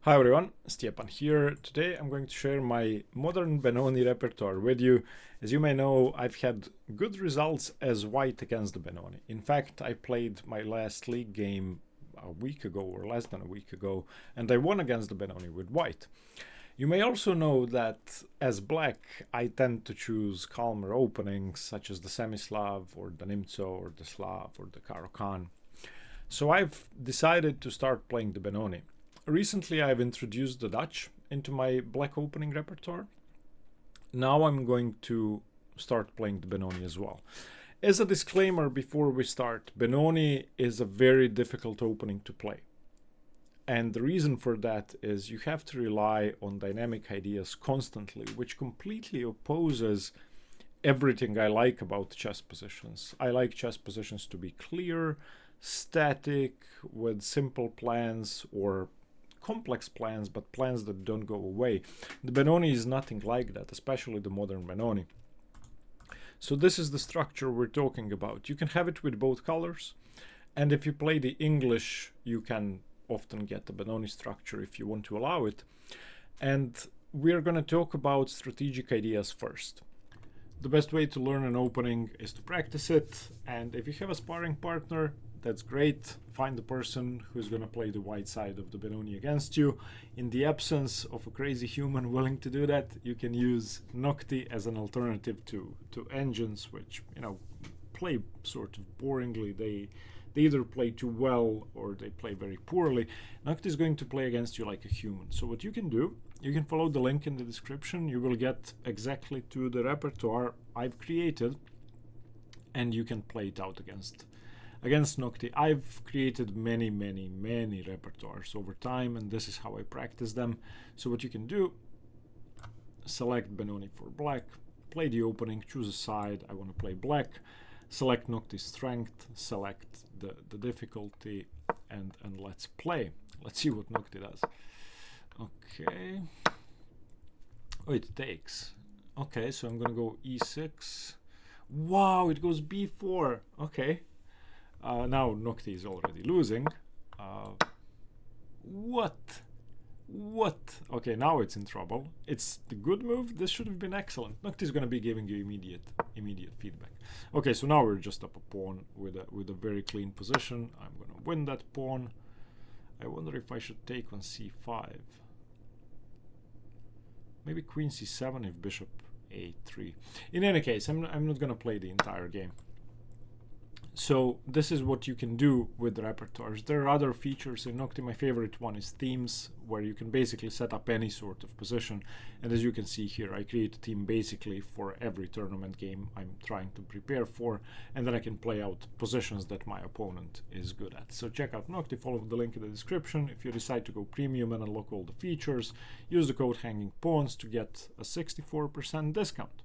Hi everyone, Stepan here. Today I'm going to share my Modern Benoni repertoire with you. As you may know, I've had good results as white against the Benoni. In fact, I played my last league game a week ago or less than a week ago, and I won against the Benoni with white. You may also know that as black, I tend to choose calmer openings such as the Semi-Slav or the Nimzo or the Slav or the Karo-Khan. So I've decided to start playing the Benoni. Recently, I've introduced the Dutch into my black opening repertoire. Now I'm going to start playing the Benoni as well. As a disclaimer before we start, Benoni is a very difficult opening to play. And the reason for that is you have to rely on dynamic ideas constantly, which completely opposes everything I like about chess positions. I like chess positions to be clear, static, with simple plans or complex plans, but plans that don't go away. The Benoni is nothing like that, especially the Modern Benoni. So this is the structure we're talking about. You can have it with both colors, and if you play the English, you can often get the Benoni structure if you want to allow it. And we're going to talk about strategic ideas first. The best way to learn an opening is to practice it, and if you have a sparring partner, that's great. Find the person who's going to play the white side of the Benoni against you. In the absence of a crazy human willing to do that, you can use Nocti as an alternative to engines, which, you know, play sort of boringly. They either play too well or they play very poorly. Nocti is going to play against you like a human. So what you can do, you can follow the link in the description. You will get exactly to the repertoire I've created, and you can play it out against Nocti. I've created many repertoires over time, and this is how I practice them. So what you can do, select Benoni for black, play the opening, choose a side. I want to play black, select Nocti's strength, select the difficulty, and let's play. Let's see what Nocti does. Okay. Oh, it takes. Okay, so I'm gonna go e6. Wow, it goes b4. Okay. Now Nocti is already losing. What? Okay, now it's in trouble. It's the good move. This should have been excellent. Nocti is going to be giving you immediate feedback. Okay, so now we're just up a pawn with a very clean position. I'm going to win that pawn. I wonder if I should take on c5. Maybe queen c7 if bishop a3. In any case, I'm not going to play the entire game. So this is what you can do with the repertoires. There are other features in Nocti. My favorite one is themes, where you can basically set up any sort of position. And as you can see here, I create a theme basically for every tournament game I'm trying to prepare for, and then I can play out positions that my opponent is good at. So check out Nocti, follow the link in the description. If you decide to go premium and unlock all the features, use the code Hanging Pawns to get a 64% discount.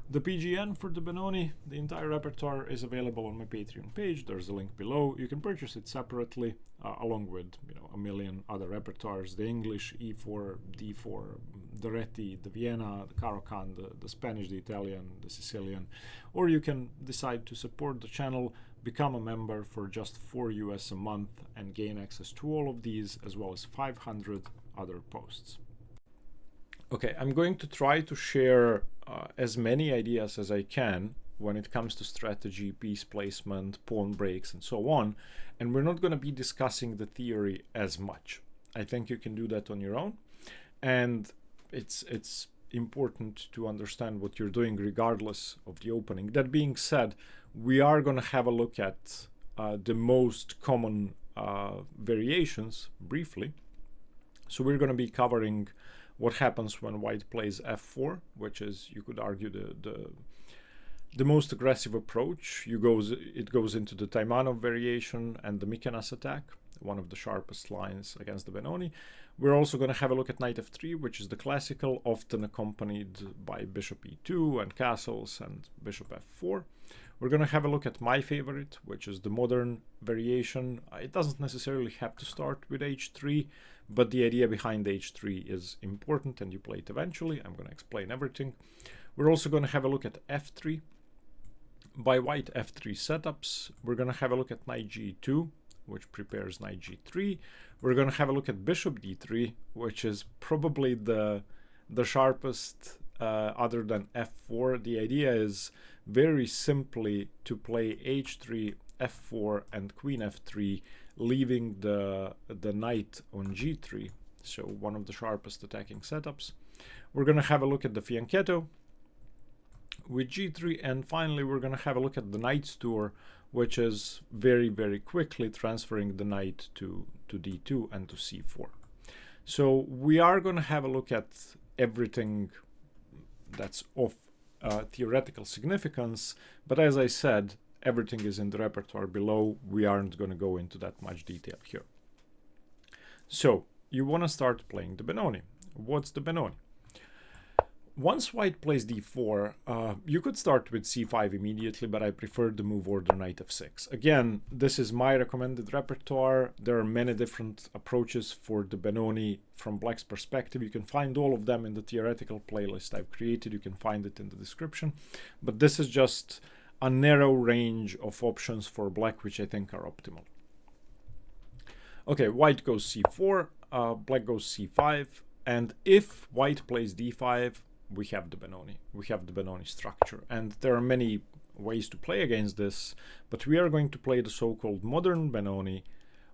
The PGN for the Benoni, the entire repertoire, is available on my Patreon page. There's a link below. You can purchase it separately, along with a million other repertoires: the English, E4, D4, the Reti, the Vienna, the Karo-Khan, the Spanish, the Italian, the Sicilian. Or you can decide to support the channel, become a member for just $4 a month, and gain access to all of these, as well as 500 other posts. Okay, I'm going to try to share as many ideas as I can when it comes to strategy, piece placement, pawn breaks, and so on. And we're not going to be discussing the theory as much. I think you can do that on your own. And it's important to understand what you're doing regardless of the opening. That being said, we are going to have a look at the most common variations briefly. So we're going to be covering what happens when white plays f4, which is, you could argue, the most aggressive approach. It goes into the Taimanov variation and the Mikenas attack, one of the sharpest lines against the Benoni. We're also going to have a look at knight f3, which is the classical, often accompanied by bishop e2 and castles and bishop f4. We're going to have a look at my favorite, which is the modern variation. It doesn't necessarily have to start with h3, but the idea behind h3 is important, and you play it eventually. I'm going to explain everything. We're also going to have a look at f3. By white f3 setups, we're going to have a look at knight g2, which prepares knight g3. We're going to have a look at bishop d3, which is probably the sharpest other than f4. The idea is very simply to play h3, f4, and queen f3, leaving the knight on g3. So one of the sharpest attacking setups. We're going to have a look at the fianchetto with g3, and finally we're going to have a look at the knight's tour, which is very, very quickly transferring the knight to d2 and to c4. So we are going to have a look at everything that's of theoretical significance, but as I said, everything is in the repertoire below. We aren't going to go into that much detail here. So you want to start playing the Benoni. What's the Benoni? Once white plays d4, you could start with c5 immediately, but I prefer the move order knight f6. Again, this is my recommended repertoire. There are many different approaches for the Benoni from black's perspective. You can find all of them in the theoretical playlist I've created. You can find it in the description. But this is just a narrow range of options for black, which I think are optimal. Okay, white goes c4, black goes c5, and if white plays d5, we have the Benoni. We have the Benoni structure, and there are many ways to play against this, but we are going to play the so-called modern Benoni,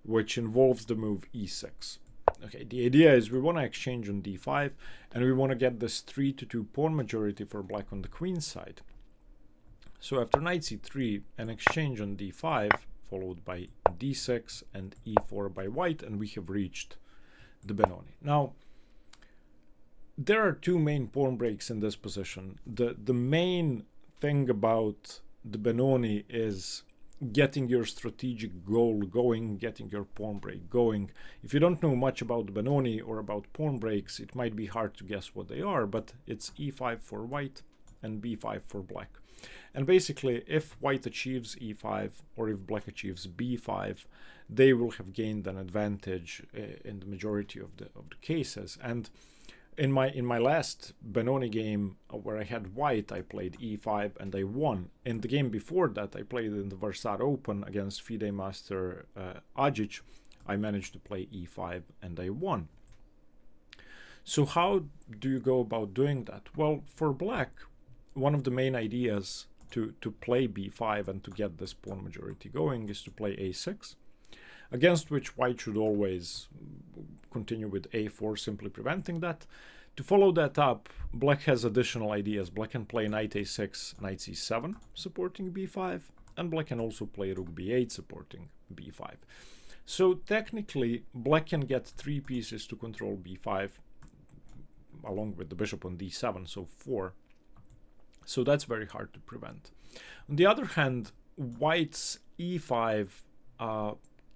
which involves the move e6. Okay, the idea is we want to exchange on d5, and we want to get this 3-2 pawn majority for black on the queen side. So after knight c3, an exchange on d5, followed by d6 and e4 by white, and we have reached the Benoni. Now, there are two main pawn breaks in this position. The main thing about the Benoni is getting your strategic goal going, getting your pawn break going. If you don't know much about the Benoni or about pawn breaks, it might be hard to guess what they are, but it's e5 for white and b5 for black. And basically, if white achieves e5 or if black achieves b5, they will have gained an advantage in the majority of the cases. And in my last Benoni game where I had white, I played e5 and I won. In the game before that, I played in the Varsar Open against FIDE master Ajic. I managed to play e5 and I won. So how do you go about doing that? Well, for black, one of the main ideas to play b5 and to get this pawn majority going is to play a6, against which white should always continue with a4, simply preventing that. To follow that up, black has additional ideas. Black can play knight a6, knight c7, supporting b5, and black can also play rook b8, supporting b5. So technically, black can get 3 pieces to control b5, along with the bishop on d7, so 4. So that's very hard to prevent. On the other hand, white's e5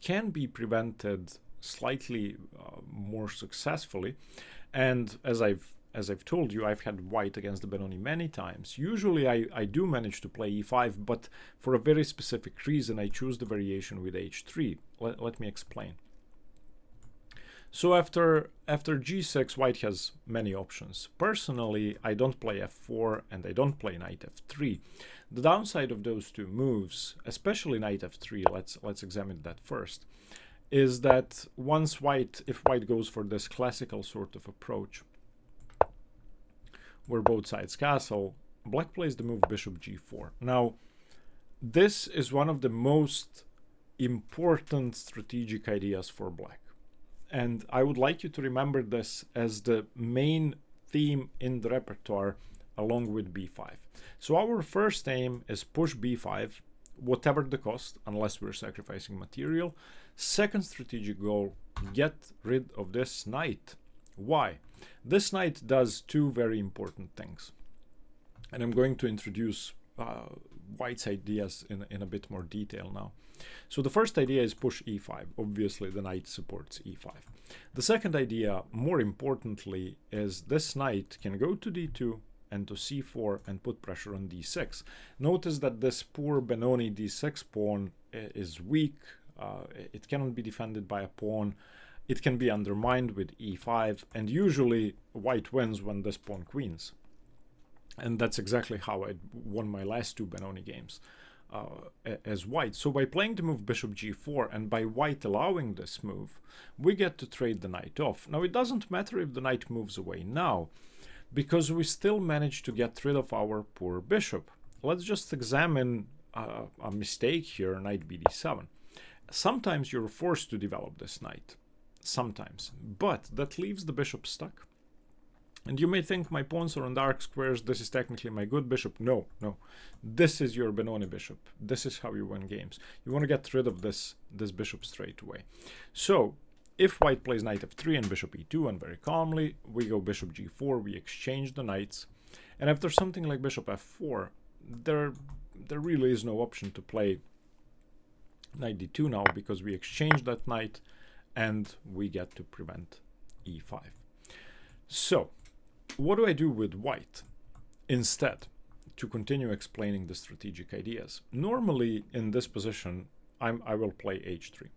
can be prevented slightly more successfully, and as I've told you, I've had white against the Benoni many times. Usually I do manage to play e5, but for a very specific reason I choose the variation with h3. Let me explain. So after g6, white has many options. Personally, I don't play f4 and I don't play knight f3. The downside of those two moves, especially knight f3, let's examine that first, is that if white goes for this classical sort of approach, where both sides castle, black plays the move bishop g4. Now, this is one of the most important strategic ideas for black. And I would like you to remember this as the main theme in the repertoire along with b5. So our first aim is push b5, whatever the cost, unless we're sacrificing material. Second strategic goal, get rid of this knight. Why? This knight does two very important things. And I'm going to introduce white's ideas in a bit more detail now. So the first idea is push e5. Obviously, the knight supports e5. The second idea, more importantly, is this knight can go to d2 and to c4 and put pressure on d6. Notice that this poor Benoni d6 pawn is weak. It cannot be defended by a pawn. It can be undermined with e5, and usually white wins when this pawn queens. And that's exactly how I won my last two Benoni games. as white. So by playing the move bishop g4 and by white allowing this move, we get to trade the knight off. Now it doesn't matter if the knight moves away now, because we still manage to get rid of our poor bishop. Let's just examine a mistake here, knight bd7. Sometimes you're forced to develop this knight, sometimes, but that leaves the bishop stuck. And you may think my pawns are on dark squares, this is technically my good bishop. No, no. This is your Benoni bishop. This is how you win games. You want to get rid of this bishop straight away. So, if white plays knight f3 and bishop e2, and very calmly, we go bishop g4, we exchange the knights. And after something like bishop f4, there really is no option to play knight d2 now, because we exchange that knight and we get to prevent e5. So, what do I do with white instead to continue explaining the strategic ideas? Normally in this position I will play h3,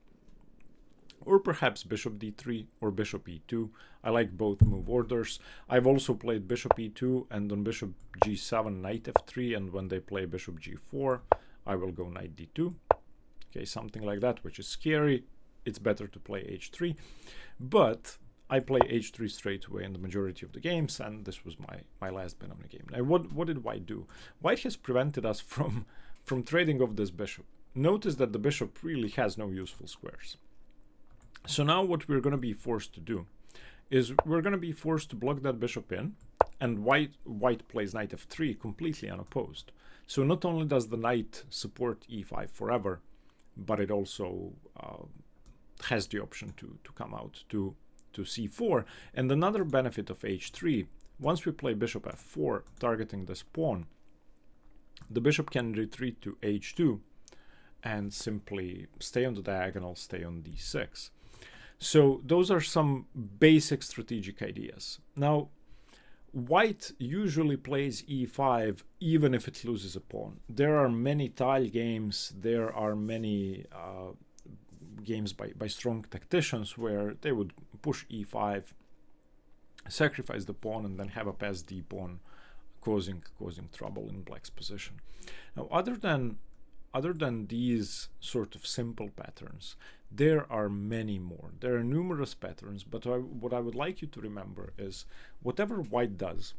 or perhaps bishop d3 or bishop e2. I like both move orders. I've also played bishop e2 and on bishop g7 knight f3, and when they play bishop g4 I will go knight d2. Okay, something like that, which is scary. It's better to play h3, but I play h3 straight away in the majority of the games, and this was my last Benoni game. Now, what did white do? White has prevented us from trading off this bishop. Notice that the bishop really has no useful squares. So now what we're going to be forced to do is we're going to be forced to block that bishop in, and white plays knight f3 completely unopposed. So not only does the knight support e5 forever, but it also has the option to come out to c4. And another benefit of h3, once we play bishop f4 targeting this pawn, the bishop can retreat to h2 and simply stay on the diagonal, stay on d6. So those are some basic strategic ideas. Now white usually plays e5 even if it loses a pawn. There are many tile games, there are many games by strong tacticians where they would push e5, sacrifice the pawn, and then have a pass d pawn, causing trouble in black's position. Now, other than these sort of simple patterns, there are many more. There are numerous patterns, but what I would like you to remember is whatever white does,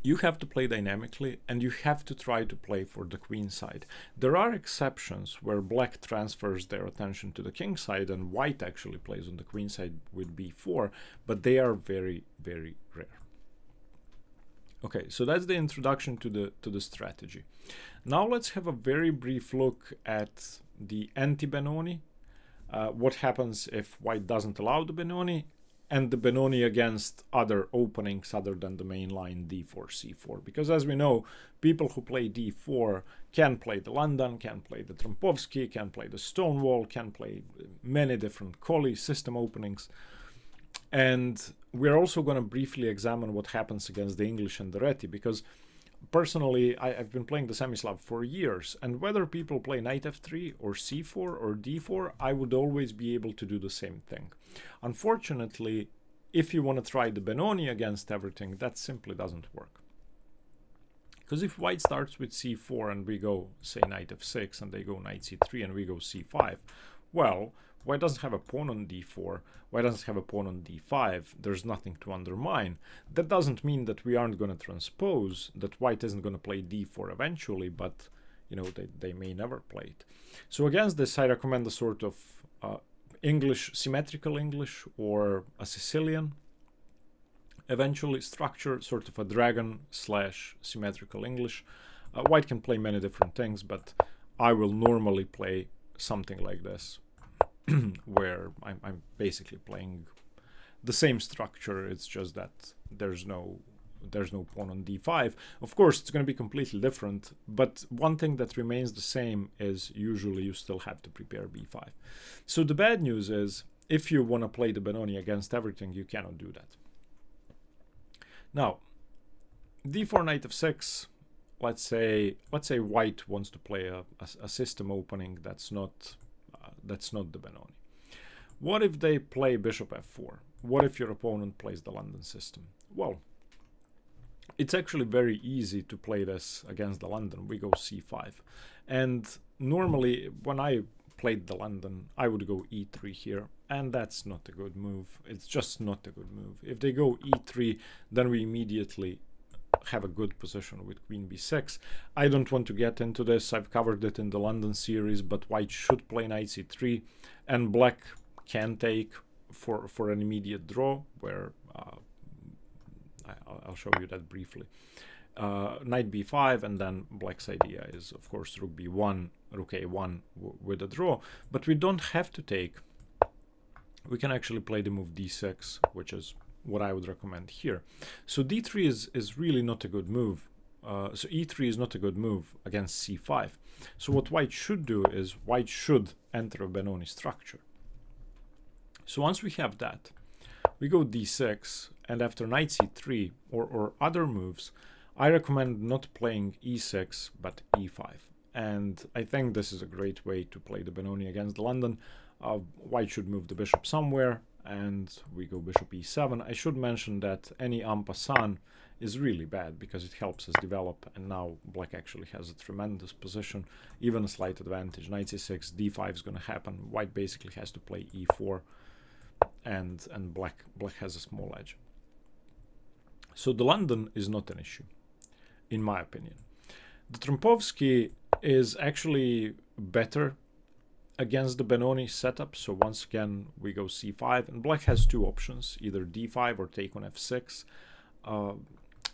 you have to play dynamically, and you have to try to play for the queen side. There are exceptions where black transfers their attention to the king side and white actually plays on the queen side with b4, but they are very, very rare. Okay, so that's the introduction to the strategy. Now let's have a very brief look at the anti-Benoni, what happens if white doesn't allow the Benoni, and the Benoni against other openings other than the main line d4, c4. Because as we know, people who play d4 can play the London, can play the Trompovsky, can play the Stonewall, can play many different Colli system openings. And we're also going to briefly examine what happens against the English and the Reti, because personally, I've been playing the Semislav for years, and whether people play knight f3 or c4 or d4, I would always be able to do the same thing. Unfortunately, if you want to try the Benoni against everything, that simply doesn't work. Because if white starts with c4 and we go, say, knight f6, and they go knight c3 and we go c5, well, white doesn't have a pawn on d4, white doesn't have a pawn on d5, there's nothing to undermine. That doesn't mean that we aren't going to transpose, that white isn't going to play d4 eventually, but you know, they may never play it. So against this, I recommend a sort of English, symmetrical English, or a Sicilian eventually structure, sort of a dragon / symmetrical English. White can play many different things, but I will normally play something like this, where I'm basically playing the same structure. It's just that there's no pawn on d5. Of course, it's going to be completely different, but one thing that remains the same is usually you still have to prepare b5. So the bad news is, if you want to play the Benoni against everything, you cannot do that. Now, d4 knight f6. Let's say white wants to play a system opening that's not the Benoni. What if they play bishop f4? What if your opponent plays the London system? Well, it's actually very easy to play this against the London. We go c5. And normally when I played the London, I would go e3 here, and that's not a good move. It's just not a good move. If they go e3, then we immediately have a good position with queen b6. I don't want to get into this. I've covered it in the London series, but white should play knight c3, and black can take for an immediate draw, where I'll show you that briefly. Knight b5, and then black's idea is, of course, rook b1, rook a1 with a draw. But we don't have to take. We can actually play the move d6, which is what I would recommend here. So d3 is really not a good move. So e3 is not a good move against c5. So what white should do is white should enter a Benoni structure. So once we have that, we go d6, and after knight c3 or other moves, I recommend not playing e6 but e5. And I think this is a great way to play the Benoni against London. White should move the bishop somewhere, and we go bishop e7. I should mention that any en passant is really bad because it helps us develop, and now black actually has a tremendous position, even a slight advantage. Knight c6, d5 is going to happen. White basically has to play e4, and black has a small edge. So the London is not an issue, in my opinion. The Trumpovsky is actually better against the Benoni setup. So once again, we go c5, and black has two options, either d5 or take on f6.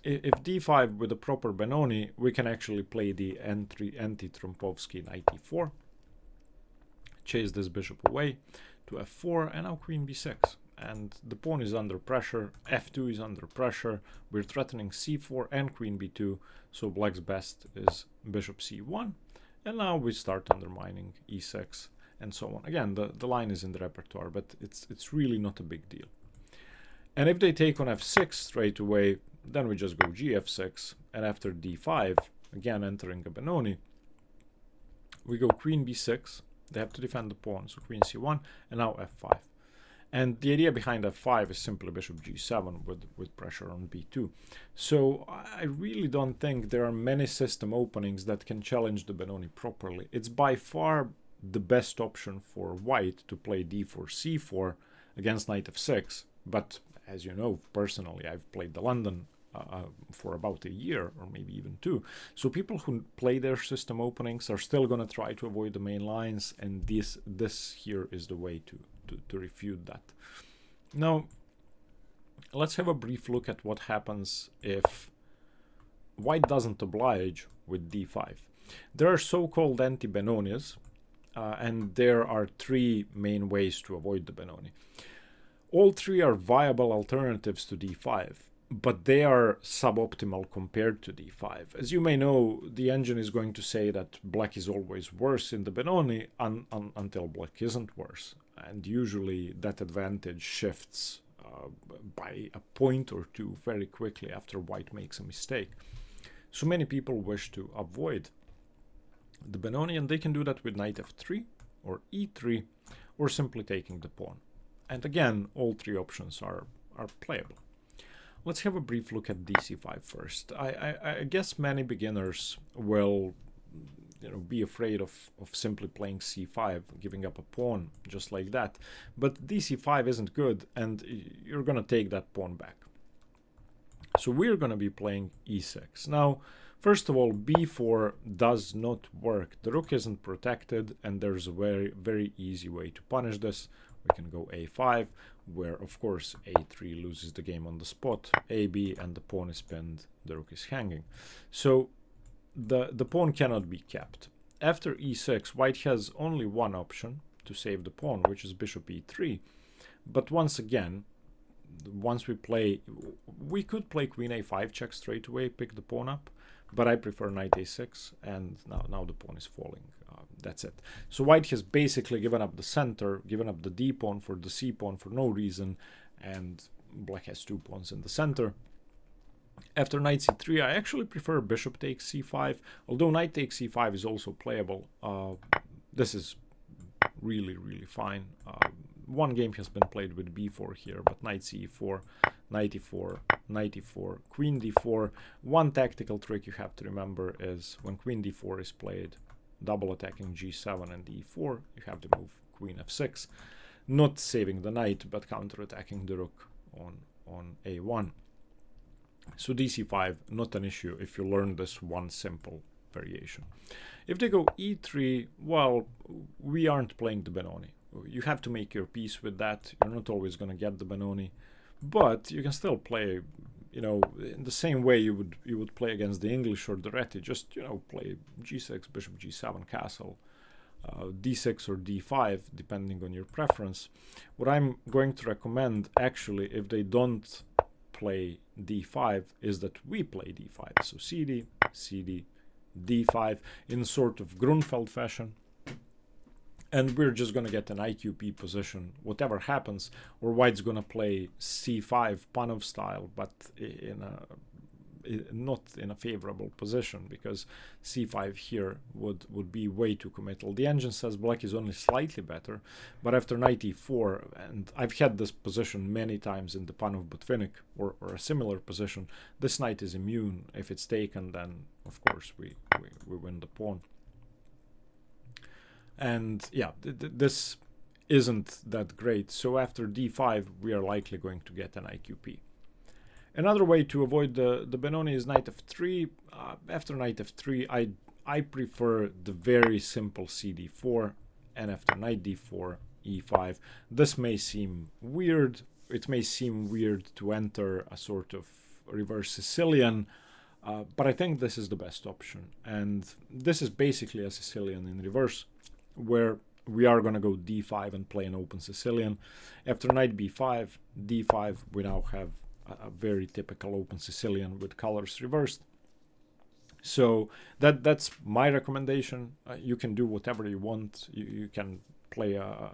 If d5 with a proper Benoni, we can actually play the anti-Trumpovsky knight e4, chase this bishop away to f4, and now queen b6. And the pawn is under pressure, f2 is under pressure, we're threatening c4 and queen b2, so black's best is bishop c1, and now we start undermining e6 and so on. Again, the line is in the repertoire, but it's really not a big deal. And if they take on f6 straight away, then we just go gf6, and after d5, again entering a Benoni, we go queen b6, they have to defend the pawn, so queen c1, and now f5. And the idea behind f5 is simply bishop g7 with pressure on b2. So I really don't think there are many system openings that can challenge the Benoni properly. It's by far the best option for white to play d4, c4 against knight f6. But as you know, personally, I've played the London for about a year or maybe even two. So people who play their system openings are still going to try to avoid the main lines, and this here is the way to refute that. Now, let's have a brief look at what happens if white doesn't oblige with d5. There are so-called anti-Benonis, and there are three main ways to avoid the Benoni. All three are viable alternatives to d5, but they are suboptimal compared to d5. As you may know, the engine is going to say that black is always worse in the Benoni until black isn't worse. And usually that advantage shifts by a point or two very quickly after white makes a mistake. So many people wish to avoid the Benoni, and they can do that with knight f3 or e3 or simply taking the pawn. And again, all three options are playable. Let's have a brief look at dc5 first. I guess many beginners will be afraid of simply playing c5, giving up a pawn just like that. But dc5 isn't good, and you're going to take that pawn back. So we're going to be playing e6. Now, first of all, b4 does not work. The rook isn't protected, and there's a very, very easy way to punish this. We can go a5, where, of course, a3 loses the game on the spot, ab, and the pawn is pinned, the rook is hanging. So the pawn cannot be kept. After e6, white has only one option to save the pawn, which is bishop e3. But once again, once we could play queen a5 check straight away, pick the pawn up, but I prefer knight a6, and now the pawn is falling. That's it. So white has basically given up the center, given up the d pawn for the c pawn for no reason, and black has two pawns in the center. After knight c3, I actually prefer bishop takes c5, although knight takes c5 is also playable. This is really, really fine. one game has been played with b4 here, but knight c4, knight e4, knight e4, queen d4. One tactical trick you have to remember is when queen d4 is played, double attacking g7 and e4, you have to move queen f6, not saving the knight, but counter-attacking the rook on a1. So dc5, not an issue if you learn this one simple variation. If they go e3, well, we aren't playing the Benoni. You have to make your peace with that. You're not always going to get the Benoni, but you can still play, you know, in the same way you would play against the English or the Reti. Just, you know, play g6, bishop g7, castle, d6 or d5, depending on your preference. What I'm going to recommend, actually, if they don't play d5, is that we play d5. So cd, cd, d5 in sort of Grunfeld fashion, and we're just going to get an IQP position whatever happens, or white's going to play c5 Panov style, but not in a favorable position, because c5 here would be way too committal. The engine says black is only slightly better, but after knight e4, and I've had this position many times in the Panov Botvinnik or a similar position, this knight is immune. If it's taken, then of course we win the pawn. And yeah, this isn't that great. So after d5, we are likely going to get an IQP. Another way to avoid the Benoni is knight f3. After knight f3, I prefer the very simple cd4, and after knight d4, e5. This may seem weird. It may seem weird to enter a sort of reverse Sicilian, but I think this is the best option. And this is basically a Sicilian in reverse, where we are going to go d5 and play an open Sicilian. After knight b5, d5, we now have a very typical open Sicilian with colors reversed. So that's my recommendation. You can do whatever you want. You can play a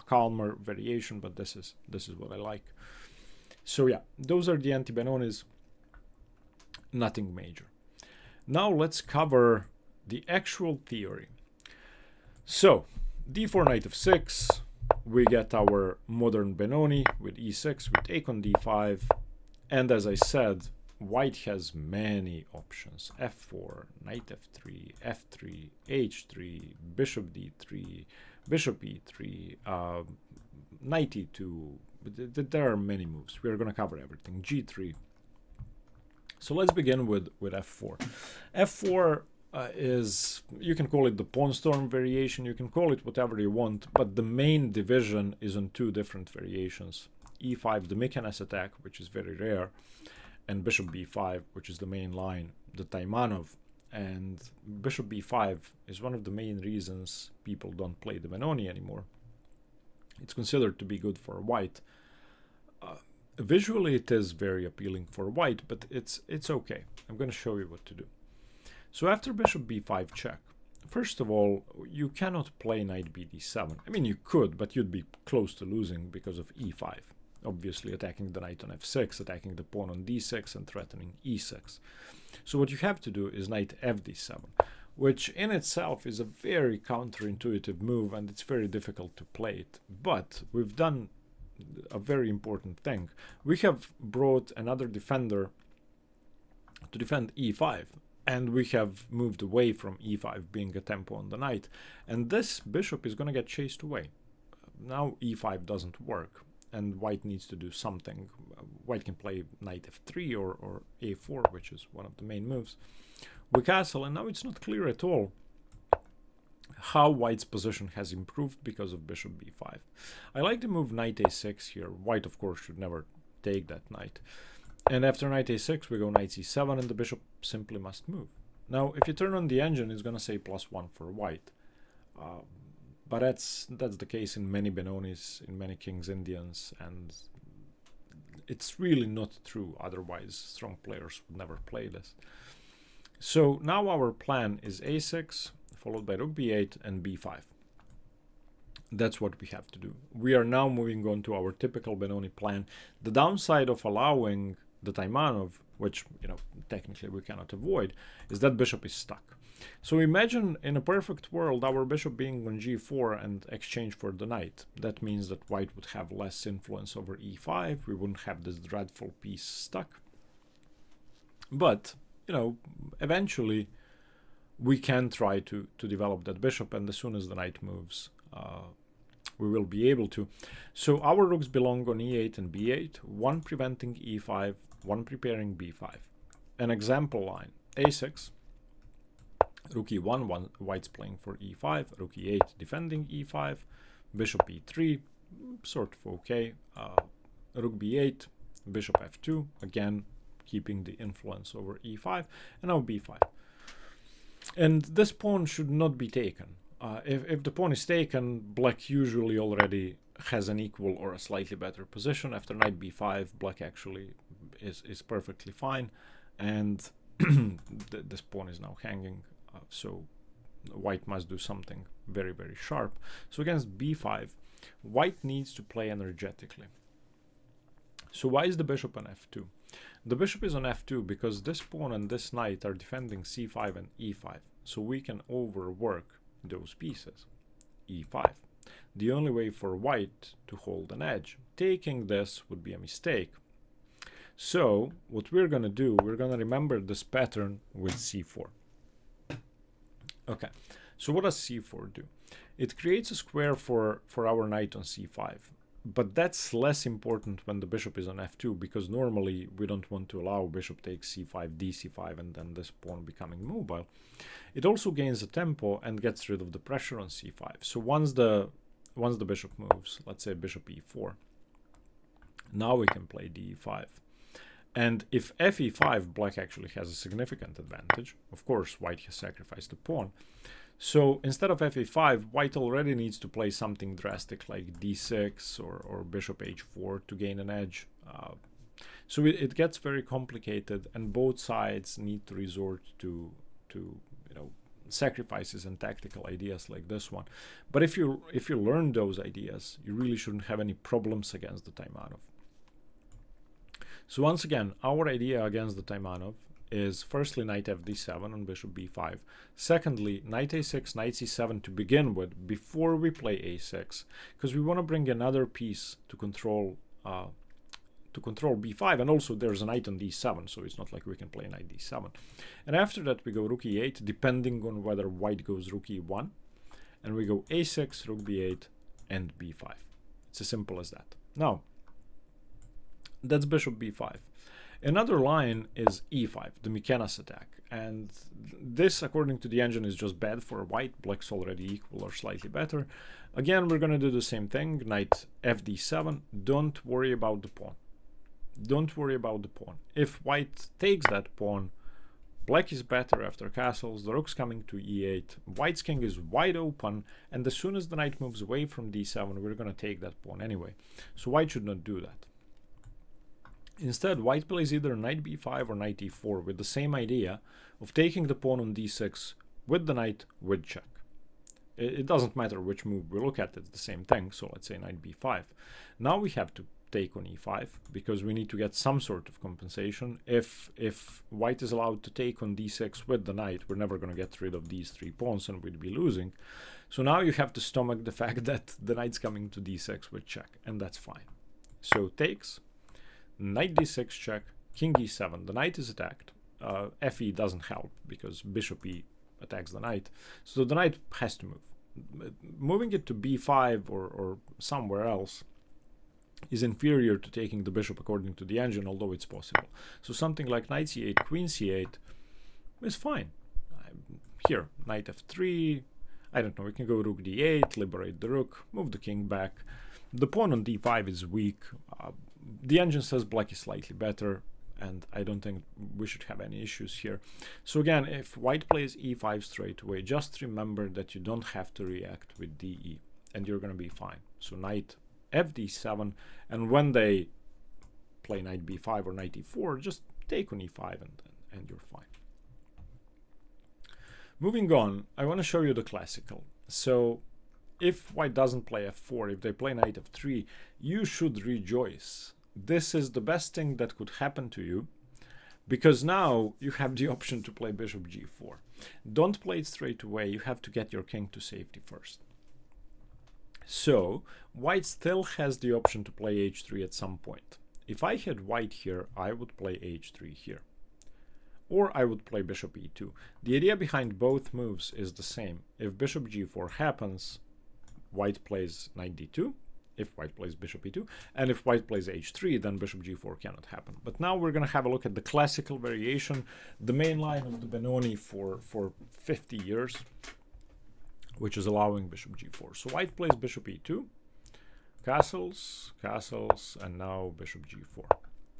calmer variation, but this is what I like. So yeah, those are the anti-Benonis. Nothing major. Now let's cover the actual theory. So d4 knight f6, we get our modern Benoni with e6, we take on d5, and as I said, white has many options. f4, knight f3, f3, h3, bishop d3, bishop e3, knight e2. There are many moves. We are going to cover everything. g3. So let's begin with f4. f4 is, you can call it the pawn storm variation, you can call it whatever you want, but the main division is on two different variations. e5, the Mikenas attack, which is very rare, and bishop b5, which is the main line, the Taimanov. And bishop b5 is one of the main reasons people don't play the Benoni anymore. It's considered to be good for white. Visually it is very appealing for white, but it's okay. I'm going to show you what to do. So after bishop b5 check, first of all, you cannot play knight bd7. I mean, you could, but you'd be close to losing because of e5. Obviously attacking the knight on f6, attacking the pawn on d6, and threatening e6. So what you have to do is knight fd7, which in itself is a very counterintuitive move, and it's very difficult to play it. But we've done a very important thing. We have brought another defender to defend e5, and we have moved away from e5 being a tempo on the knight, and this bishop is going to get chased away. Now e5 doesn't work, and white needs to do something. White can play knight f3 or a4, which is one of the main moves. We castle, and now it's not clear at all how white's position has improved because of bishop b5. I like the move knight a6 here. White, of course, should never take that knight. And after knight a6, we go knight c7, and the bishop simply must move. Now, if you turn on the engine, it's going to say +1 for white. But that's the case in many Benonis, in many King's Indians, and it's really not true. Otherwise, strong players would never play this. So now our plan is a6, followed by rook b8 and b5. That's what we have to do. We are now moving on to our typical Benoni plan. The downside of allowing the Taimanov, which, you know, technically we cannot avoid, is that bishop is stuck. So imagine in a perfect world our bishop being on g4 and exchange for the knight. That means that white would have less influence over e5. We wouldn't have this dreadful piece stuck. But, you know, eventually we can try to develop that bishop, and as soon as the knight moves, we will be able to. So our rooks belong on e8 and b8, one preventing e5, one preparing b5. An example line, a6, rook e1, white's playing for e5, rook e8 defending e5, bishop e3, sort of okay, rook b8, bishop f2, again keeping the influence over e5, and now b5. And this pawn should not be taken. If the pawn is taken, black usually already has an equal or a slightly better position. After knight b5, black actually is perfectly fine, and this pawn is now hanging, so white must do something very, very sharp. So against b5, white needs to play energetically. So why is the bishop on f2? The bishop is on f2 because this pawn and this knight are defending c5 and e5, so we can overwork those pieces. e5. The only way for white to hold an edge, taking this would be a mistake. So what we're going to do, we're going to remember this pattern with c4. Okay, so what does c4 do? It creates a square for our knight on c5. But that's less important when the bishop is on f2, because normally we don't want to allow bishop takes c5, dc5, and then this pawn becoming mobile. It also gains a tempo and gets rid of the pressure on c5. So once the bishop moves, let's say bishop e4, now we can play d5. And if fe5, black actually has a significant advantage. Of course, white has sacrificed the pawn. So instead of fe5, white already needs to play something drastic like d6 or bishop h4 to gain an edge. So it gets very complicated, and both sides need to resort to sacrifices and tactical ideas like this one. But if you learn those ideas, you really shouldn't have any problems against the Taimanov. So once again, our idea against the Taimanov is firstly knight fd7 on bishop b5. Secondly, knight a6, knight c7 to begin with before we play a6, because we want to bring another piece to control b5, and also there's a knight on d7, so it's not like we can play knight d7. And after that we go rook e8, depending on whether white goes rook e1, and we go a6, rook b8, and b5. It's as simple as that. Now, that's bishop b5. Another line is e5, the Mikenas attack, and this, according to the engine, is just bad for white. Black's already equal or slightly better. Again, we're going to do the same thing, knight fd7. Don't worry about the pawn. Don't worry about the pawn. If white takes that pawn, black is better after castles, the rook's coming to e8, white's king is wide open, and as soon as the knight moves away from d7, we're going to take that pawn anyway. So white should not do that. Instead, white plays either knight b5 or knight e4 with the same idea of taking the pawn on d6 with the knight with check. It doesn't matter which move we look at, it's the same thing. So let's say knight b5. Now we have to take on e5 because we need to get some sort of compensation. If white is allowed to take on d6 with the knight, we're never going to get rid of these three pawns and we'd be losing. So now you have to stomach the fact that the knight's coming to d6 with check, and that's fine. So takes, knight d6 check, king e7. The knight is attacked. Fe doesn't help because bishop e attacks the knight. So the knight has to move. Moving it to b5 or somewhere else is inferior to taking the bishop according to the engine, although it's possible. So something like knight c8, queen c8 is fine. Here, knight f3. I don't know, we can go rook d8, liberate the rook, move the king back. The pawn on d5 is weak. The engine says black is slightly better, and I don't think we should have any issues here. So again, if white plays e5 straight away, just remember that you don't have to react with de, and you're going to be fine. So knight fd7, and when they play knight b5 or knight e4, just take on e5 and you're fine. Moving on, I want to show you the classical. So if white doesn't play f4, if they play knight f3, you should rejoice. This is the best thing that could happen to you because now you have the option to play bishop g4. Don't play it straight away. You have to get your king to safety first. So white still has the option to play h3 at some point. If I had white here, I would play h3 here. Or I would play bishop e2. The idea behind both moves is the same. If bishop g4 happens, white plays knight d2. If white plays bishop e2, and if white plays h3, then bishop g4 cannot happen. But now we're going to have a look at the classical variation, the main line of the Benoni for 50 years, which is allowing bishop g4. So white plays bishop e2, castles, castles, and now bishop g4.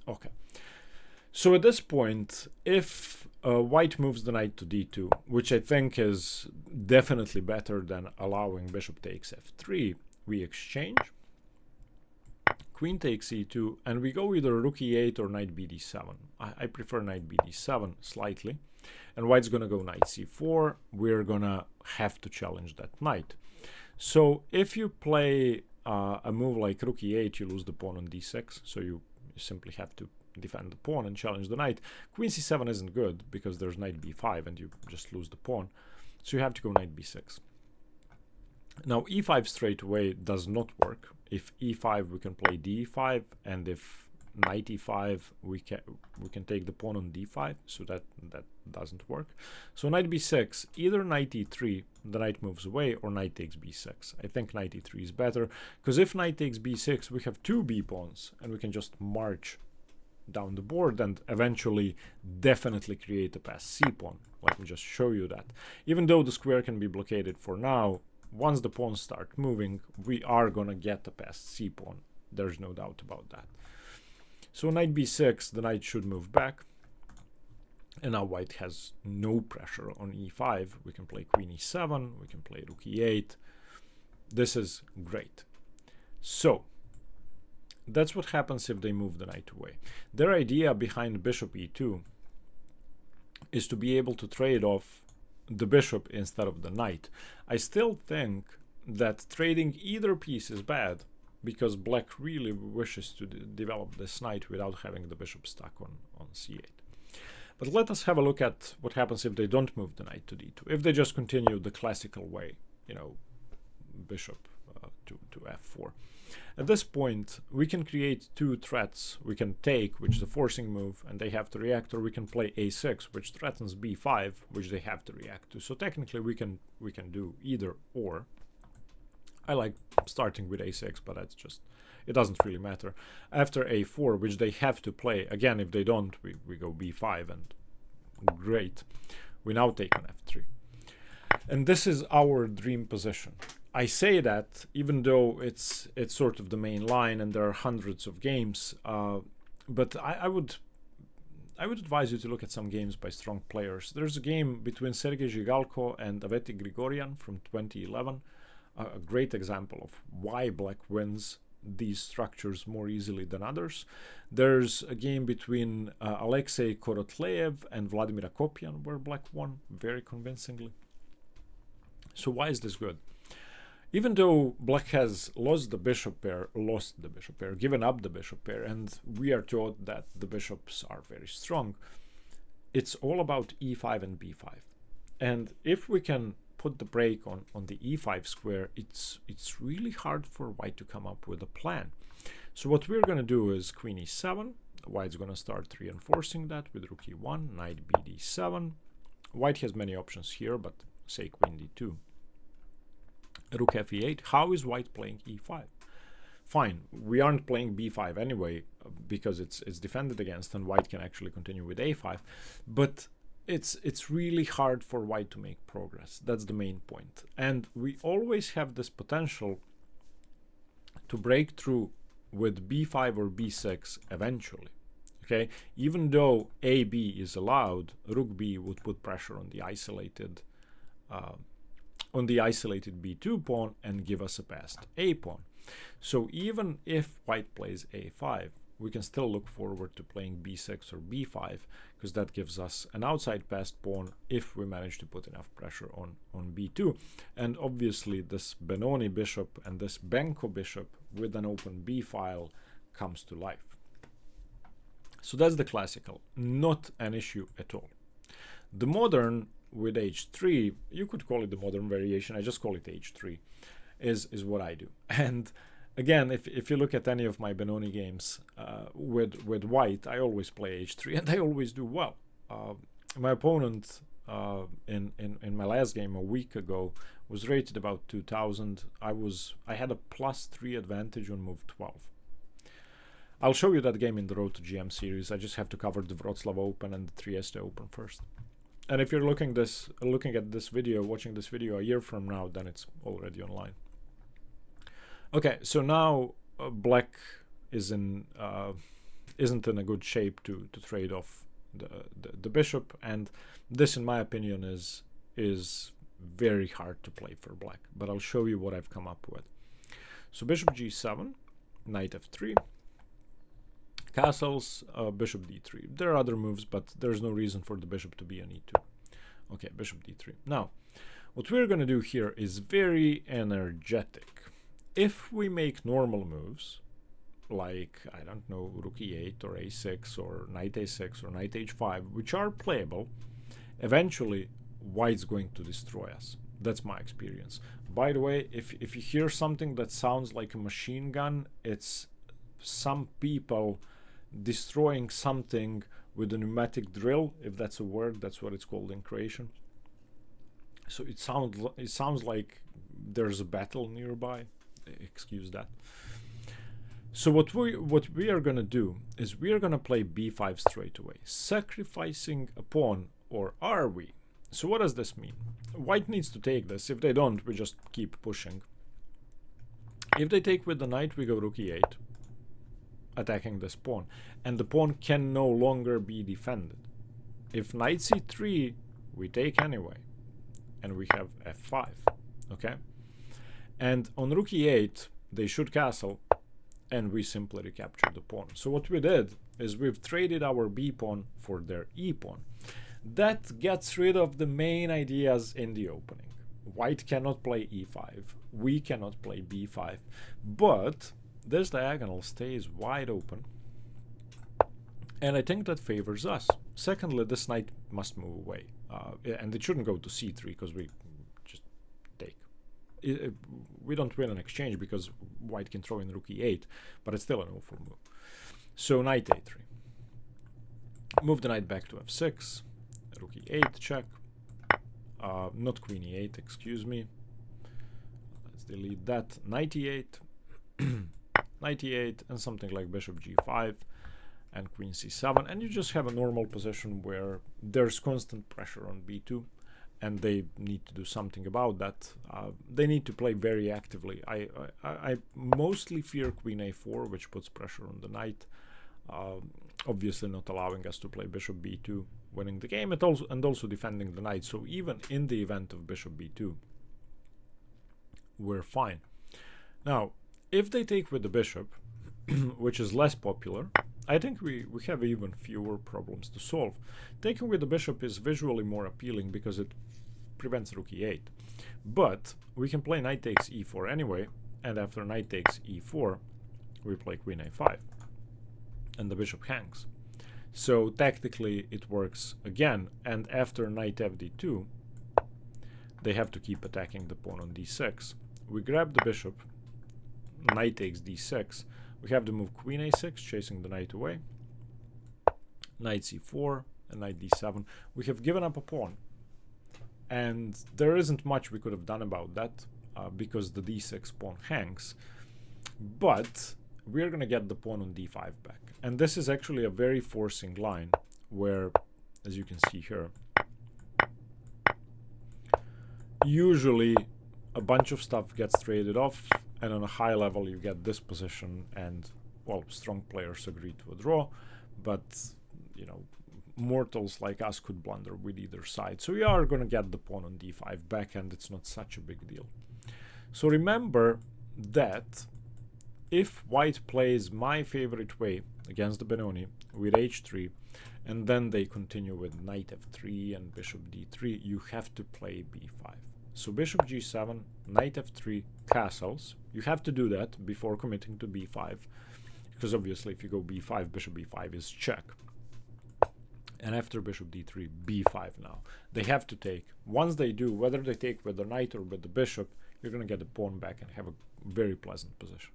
Okay. So at this point, if white moves the knight to d2, which I think is definitely better than allowing bishop takes f3, we exchange. Queen takes e2, and we go either rook e8 or knight bd7. I prefer knight bd7 slightly. And white's going to go knight c4. We're going to have to challenge that knight. So if you play a move like rook e8, you lose the pawn on d6. So you simply have to defend the pawn and challenge the knight. Queen c7 isn't good because there's knight b5 and you just lose the pawn. So you have to go knight b6. Now e5 straight away does not work. If e5 we can play d5, and if knight e5 we can take the pawn on d5, so that doesn't work. So knight b6, either knight e3, the knight moves away, or knight takes b6. I think knight e3 is better, because if knight takes b6 we have two b pawns and we can just march down the board and eventually definitely create a passed c pawn. Let me just show you that. Even though the square can be blockaded for now, once the pawns start moving, we are gonna get a passed c pawn. There's no doubt about that. So knight b6, the knight should move back. And now white has no pressure on e5. We can play queen e7, we can play rook e8. This is great. So that's what happens if they move the knight away. Their idea behind bishop e2 is to be able to trade off the bishop instead of the knight. I still think that trading either piece is bad, because black really wishes to develop this knight without having the bishop stuck on c8. But let us have a look at what happens if they don't move the knight to d2. If they just continue the classical way, you know, bishop to f4. At this point, we can create two threats. We can take, which is a forcing move, and they have to react, or we can play a6, which threatens b5, which they have to react to. So technically, we can do either or. I like starting with a6, but that's just, it doesn't really matter. After a4, which they have to play, again, if they don't, we go b5, and great. We now take on f3. And this is our dream position. I say that even though it's sort of the main line and there are hundreds of games, but I would advise you to look at some games by strong players. There's a game between Sergei Zhigalko and Aveti Grigoryan from 2011, a great example of why black wins these structures more easily than others. There's a game between Alexei Korotleyev and Vladimir Akopyan where black won very convincingly. So why is this good? Even though black has lost the bishop pair, given up the bishop pair, and we are taught that the bishops are very strong, it's all about e5 and b5. And if we can put the brake on the e5 square, it's really hard for white to come up with a plan. So what we're going to do is queen e7. White's going to start reinforcing that with rook e1, knight bd7. White has many options here, but say queen d2. Rook f8. How is white playing e5? Fine, we aren't playing b5 anyway because it's defended against, and white can actually continue with a5. But it's really hard for white to make progress. That's the main point. And we always have this potential to break through with b5 or b6 eventually. Okay, even though ab is allowed, rook b would put pressure on the isolated b2 pawn and give us a passed a pawn. So even if white plays a5, we can still look forward to playing b6 or b5, because that gives us an outside passed pawn if we manage to put enough pressure on b2. And obviously this Benoni bishop and this Benko bishop with an open b file comes to life. So that's the classical, not an issue at all. The modern with h3, you could call it the modern variation, I just call it h3, is what I do. And again, if you look at any of my Benoni games with white, I always play h3 and I always do well. My opponent in my last game a week ago was rated about 2000. I had a +3 advantage on move 12. I'll show you that game in the Road to GM series. I just have to cover the Wroclaw Open and the Trieste Open first. And if you're looking at this video, watching this video a year from now, then it's already online. Okay, so now black isn't in a good shape to trade off the bishop, and this, in my opinion, is very hard to play for black. But I'll show you what I've come up with. So bishop g7, knight f3. Castles, bishop d3. There are other moves, but there's no reason for the bishop to be on e2. Okay, bishop d3. Now, what we're going to do here is very energetic. If we make normal moves, like, I don't know, rook e8 or a6 or knight a6 or knight h5, which are playable, eventually white's going to destroy us. That's my experience. By the way, if you hear something that sounds like a machine gun, it's some people destroying something with a pneumatic drill, if that's a word. That's what it's called in Croatian. So it sounds like there's a battle nearby. Excuse that. So what we are going to do is we are going to play b5 straight away, sacrificing a pawn, or are we? So what does this mean? White needs to take this. If they don't, we just keep pushing. If they take with the knight, we go rook e8, attacking this pawn, and the pawn can no longer be defended. If knight c3, we take anyway, and we have f5. Okay, and on rook e8 they should castle, and we simply recapture the pawn. So what we did is we've traded our b pawn for their e pawn. That gets rid of the main ideas in the opening. White cannot play e5, we cannot play b5, but this diagonal stays wide open, and I think that favors us. Secondly, this knight must move away, and it shouldn't go to c3 because we just take. We don't win an exchange because white can throw in rook e8, but it's still an awful move. So knight a3. Move the knight back to f6, rook e8 check, not queen e8, excuse me. Let's delete that. Knight e8. Knight e8 and something like bishop g5 and queen c7, and you just have a normal position where there's constant pressure on b2, and they need to do something about that. They need to play very actively. I mostly fear queen a4, which puts pressure on the knight, obviously not allowing us to play bishop b2, winning the game, and also defending the knight. So even in the event of bishop b2, we're fine. Now, if they take with the bishop, which is less popular, I think we have even fewer problems to solve. Taking with the bishop is visually more appealing because it prevents rook e8. But we can play knight takes e4 anyway, and after knight takes e4, we play queen a5, and the bishop hangs. So tactically it works again, and after knight fd2, they have to keep attacking the pawn on d6. We grab the bishop, knight takes d6, we have to move queen a6, chasing the knight away, knight c4, and knight d7. We have given up a pawn, and there isn't much we could have done about that because the d6 pawn hangs, but we're going to get the pawn on d5 back. And this is actually a very forcing line where, as you can see here, usually a bunch of stuff gets traded off, and on a high level you get this position, and well, strong players agree to a draw, but you know, mortals like us could blunder with either side. So we are going to get the pawn on d5 back, and it's not such a big deal. So remember that if white plays my favorite way against the Benoni with h3, and then they continue with knight f3 and bishop d3, you have to play b5. So bishop g7, knight f3, castles. You have to do that before committing to b5. because obviously if you go b5, bishop b5 is check. And after bishop d3, b5 now. They have to take. Once they do, whether they take with the knight or with the bishop, you're going to get the pawn back and have a very pleasant position.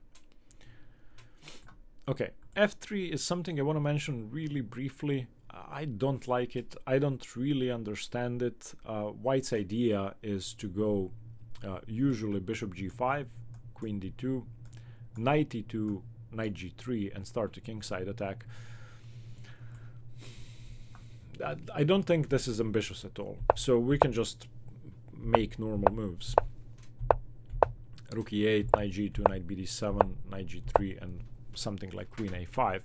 Okay, f3 is something I want to mention really briefly. I don't like it. I don't really understand it. White's idea is to go usually bishop g5, queen d2, knight e2, knight g3, and start a kingside attack. I don't think this is ambitious at all. So we can just make normal moves. Rook e8, knight g2, knight bd7, knight g3, and something like queen a5.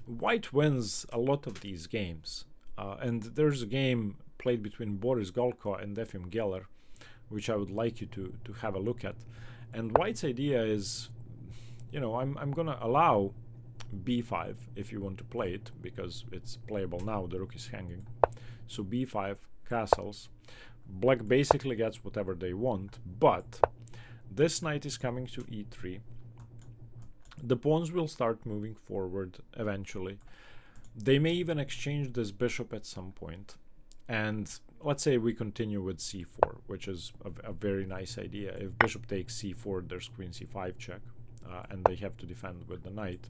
White wins a lot of these games. And there's a game played between Boris Golko and Efim Geller, which I would like you to have a look at. And White's idea is, you know, I'm going to allow b5 if you want to play it, because it's playable now, the rook is hanging. So b5, castles. Black basically gets whatever they want, but this knight is coming to e3. The pawns will start moving forward eventually. They may even exchange this bishop at some point. And let's say we continue with c4, which is a very nice idea. If bishop takes c4, there's queen c5 check, and they have to defend with the knight.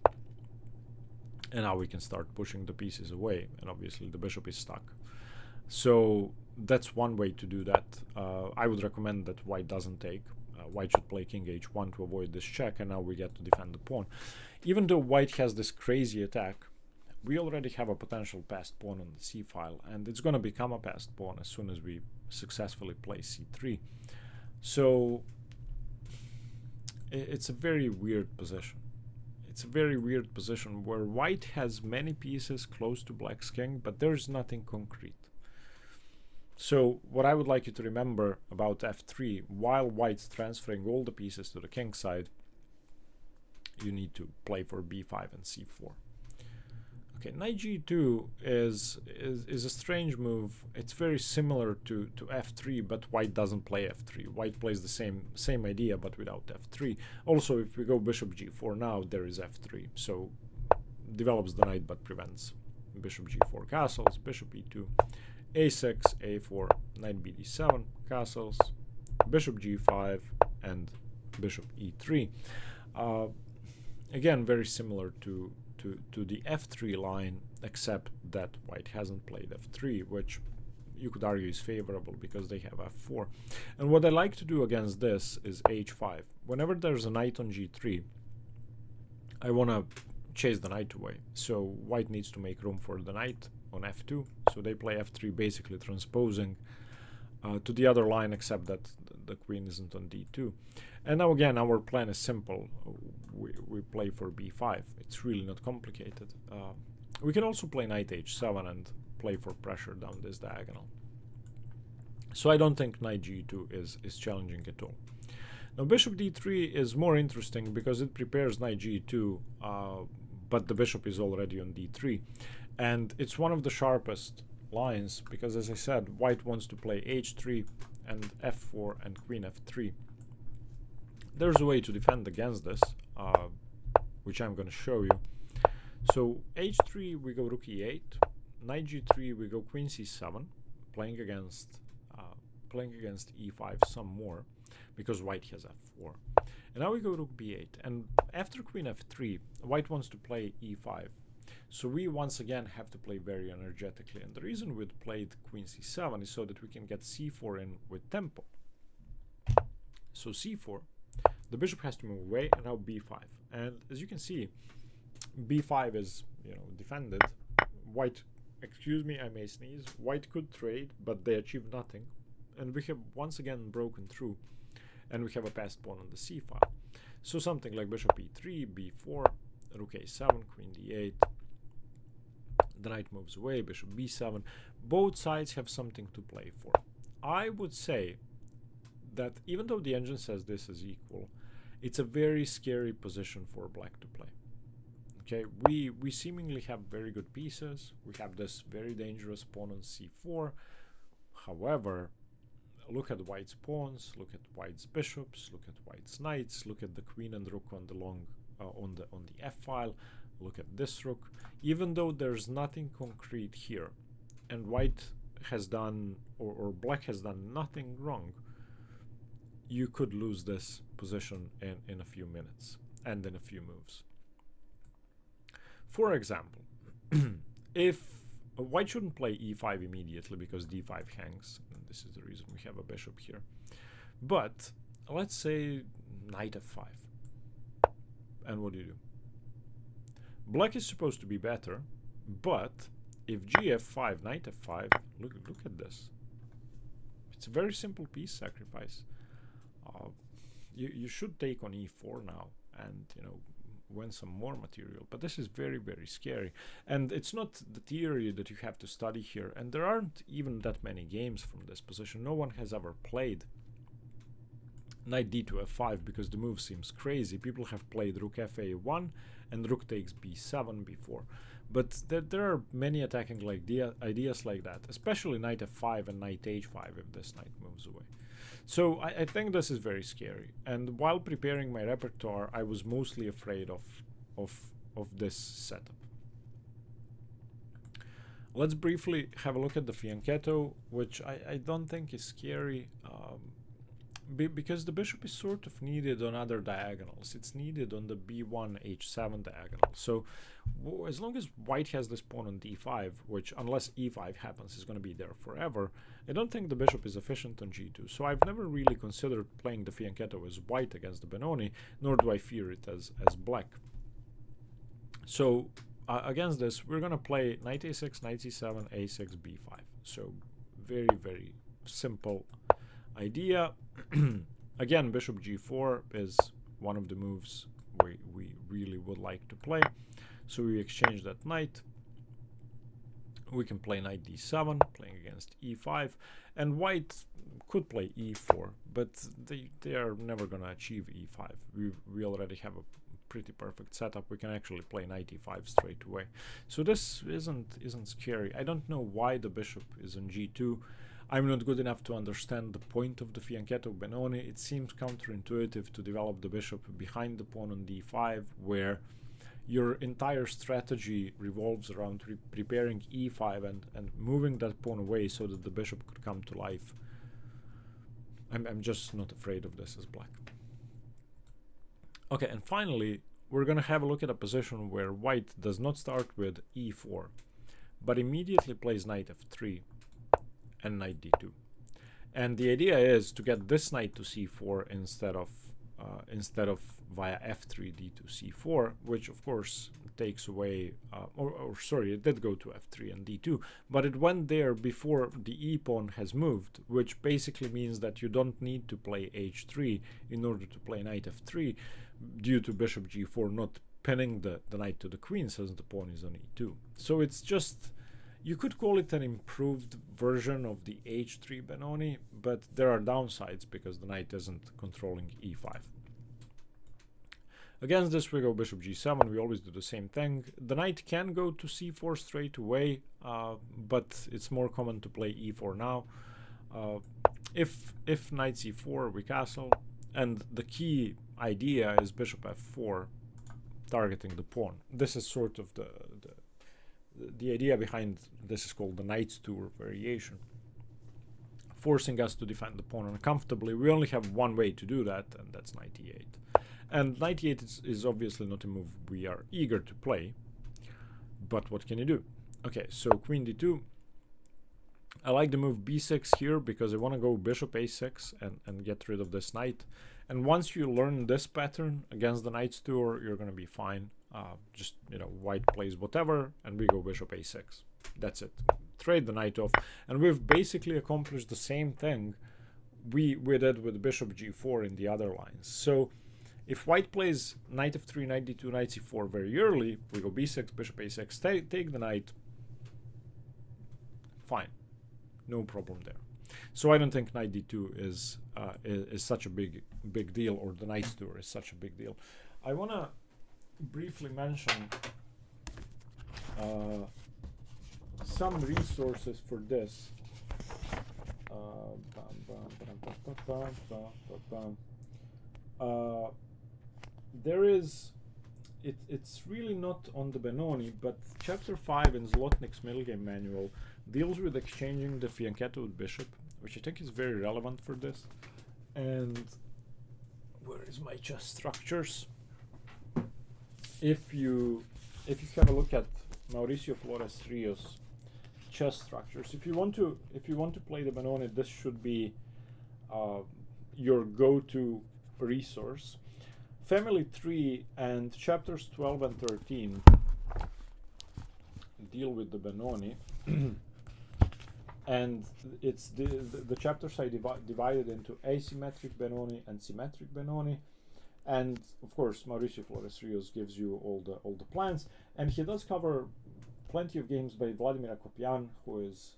And now we can start pushing the pieces away, and obviously the bishop is stuck. So that's one way to do that. I would recommend that white doesn't take. White should play king h1 to avoid this check, and now we get to defend the pawn. Even though white has this crazy attack, we already have a potential passed pawn on the c file, and it's going to become a passed pawn as soon as we successfully play c3. So it's a very weird position. It's a very weird position where white has many pieces close to black's king, but there's nothing concrete. So what I would like you to remember about f3, while white's transferring all the pieces to the king side, you need to play for b5 and c4. Okay, knight g2 is a strange move. It's very similar to f3, but white doesn't play f3. White plays the same idea, but without f3. Also, if we go bishop g4 now, there is f3. So develops the knight, but prevents bishop g4 castles, bishop e2, a6, a4, knight bd7, castles, bishop g5, and bishop e3. Again, very similar to the f3 line, except that white hasn't played f3, which you could argue is favorable because they have f4. And what I like to do against this is h5. Whenever there's a knight on g3, I want to chase the knight away. So white needs to make room for the knight on f2. So they play f3, basically transposing to the other line, except that the queen isn't on d2. And now again, our plan is simple. We play for b5. It's really not complicated. We can also play knight h7 and play for pressure down this diagonal. So I don't think knight g2 is challenging at all. Now bishop d3 is more interesting because it prepares knight g2, but the bishop is already on d3. And it's one of the sharpest lines because, as I said, white wants to play h3 and f4 and queen f3. There's a way to defend against this, which I'm going to show you. So h3 we go rook e8, knight g3 we go queen c7, playing against e5 some more because white has f4. And now we go rook b8, and after queen f3, white wants to play e5. So we once again have to play very energetically, and the reason we played queen c7 is so that we can get c4 in with tempo. So c4, the bishop has to move away, and now b5. And as you can see, b5 is, defended. White, excuse me, I may sneeze. White could trade, but they achieved nothing. And we have once again broken through, and we have a passed pawn on the c file. So something like bishop e3, b4, rook a7, queen d8. The knight moves away, bishop b7. Both sides have something to play for. I would say that even though the engine says this is equal, it's a very scary position for black to play. Okay, we seemingly have very good pieces. We have this very dangerous pawn on c4. However, look at white's pawns, look at white's bishops, look at white's knights, look at the queen and rook on the long on the f file. Look at this rook. Even though there's nothing concrete here, and white has done or black has done nothing wrong, you could lose this position in a few minutes and in a few moves. For example, if white shouldn't play e5 immediately because d5 hangs, and this is the reason we have a bishop here. But let's say knight f5. And what do? Black is supposed to be better, but if gf5, knight f5, look at this. It's a very simple piece sacrifice. You should take on e4 now and, you know, win some more material, but this is very, very scary. And it's not the theory that you have to study here, and there aren't even that many games from this position. No one has ever played knight d to f5 because the move seems crazy. People have played rook fa1 and rook takes b7 before, but there are many attacking like ideas like that, especially knight f5 and knight h5 if this knight moves away. So I think this is very scary, and while preparing my repertoire I was mostly afraid of this setup. Let's briefly have a look at the fianchetto, which I don't think is scary, because the bishop is sort of needed on other diagonals. It's needed on the b1 h7 diagonal. So as long as white has this pawn on d5, which unless e5 happens is going to be there forever, I don't think the bishop is efficient on g2. So I've never really considered playing the fianchetto as white against the Benoni, nor do I fear it as black. So against this, we're going to play knight a6, knight c7, a6, b5. So very, very simple idea. Again, bishop g4 is one of the moves we really would like to play. So we exchange that knight. We can play knight d7, playing against e5, and white could play e4, but they are never going to achieve e5. We already have a pretty perfect setup. We can actually play knight e5 straight away. So this isn't scary. I don't know why the bishop is on g2. I'm not good enough to understand the point of the fianchetto Benoni. It seems counterintuitive to develop the bishop behind the pawn on d5, where your entire strategy revolves around preparing e5 and moving that pawn away so that the bishop could come to life. I'm just not afraid of this as black. Okay, and finally, we're going to have a look at a position where white does not start with e4, but immediately plays knight f3 and knight d2. And the idea is to get this knight to c4 instead of via f3 d2 c4, which of course takes away, or sorry, it did go to f3 and d2, but it went there before the e pawn has moved, which basically means that you don't need to play h3 in order to play knight f3, due to bishop g4 not pinning the knight to the queen since the pawn is on e2. So it's just, you could call it an improved version of the h3 Benoni, but there are downsides because the knight isn't controlling e5. Against this, we go bishop g7. We always do the same thing. The knight can go to c4 straight away, but it's more common to play e4 now. If knight c4, we castle, and the key idea is bishop f4, targeting the pawn. This is sort of the idea behind this is called the knight's tour variation, forcing us to defend the pawn uncomfortably. We only have one way to do that, and that's knight e8. And knight e8 is obviously not a move we are eager to play, but what can you do? Okay, so queen d2. I like the move b6 here because I want to go bishop a6 and get rid of this knight. And once you learn this pattern against the knight's tour, you're going to be fine. Just, you know, white plays whatever, and we go bishop a6. That's it. Trade the knight off. And we've basically accomplished the same thing we did with bishop g4 in the other lines. So if white plays knight f3, knight d2, knight c4 very early, we go b6, bishop a6, take the knight. Fine. No problem there. So I don't think knight d2 is such a big deal, or the knight's tour is such a big deal. I want to briefly mention some resources for this. There is it's really not on the Benoni, but chapter 5 in Zlotnick's middle game manual deals with exchanging the fianchetto with bishop, which I think is very relevant for this. And where is my chess structures? If you have a look at Mauricio Flores Rios' chess structures, if you want to play the Benoni, this should be your go-to resource. Family Tree and chapters 12 and 13 deal with the Benoni. And it's the chapters are divided into asymmetric Benoni and symmetric Benoni, and of course Mauricio Flores Rios gives you all the plans, and he does cover plenty of games by Vladimir Akopian, who is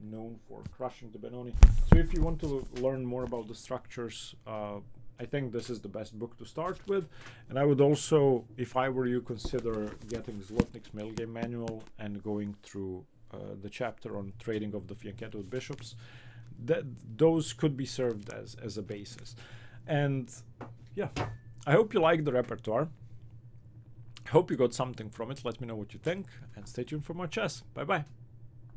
known for crushing the Benoni. So if you want to learn more about the structures, I think this is the best book to start with. And I would also, if I were you, consider getting Zlotnick's middle game manual and going through the chapter on trading of the fianchetto with bishops. Those could be served as a basis. And yeah, I hope you like the repertoire. I hope you got something from it. Let me know what you think, and stay tuned for more chess. Bye bye.